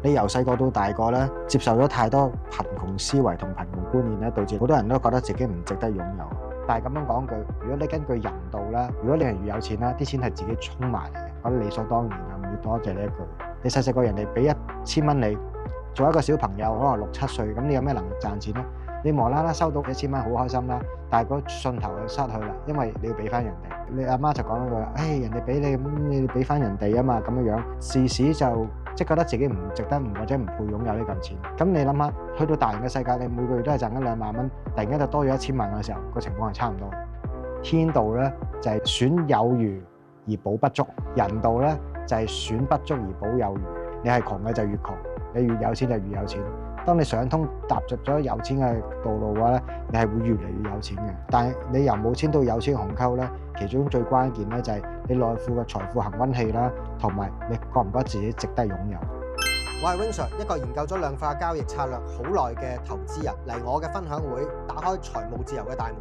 你由細個到大個咧，接受咗太多貧窮思維同貧窮觀念咧，導致好多人都覺得自己唔值得擁有。但係咁樣講句，如果你根據人道啦，如果你係越有錢啦，啲錢係自己衝埋嚟嘅，咁理所當然啊，唔會多謝呢一句。你細細個人哋俾1000蚊你，做一個小朋友可能6、7歲，咁你有咩能力賺錢咧？你無啦啦收到1000蚊好開心啦，但係個信頭就失去啦，因為你要俾翻人哋。你阿媽就講咗句啦，人哋俾你咁，你俾翻人哋啊嘛，咁樣樣，自此就即係覺得自己唔值得，或者唔配擁有呢嚿錢。咁你諗下，去到大人嘅世界，你每個月都係賺緊2萬蚊，突然間就多咗1000萬嘅時候，個情況係差唔多。天道咧就係選有餘而補不足，人道咧就係選不足而補有餘。你係窮嘅就越窮，你越有錢就越有錢。當你上通踏入咗有錢嘅道路嘅話咧，你係會越嚟越有錢嘅。但係你由冇錢到有錢嘅鴻溝咧，其中最關鍵咧就係你內庫嘅財富恆溫器啦，同埋你覺唔覺得自己值得擁有？我係 Wing Sir，一個研究咗量化交易策略好耐嘅投資人，嚟我嘅分享會，打開財務自由嘅大門。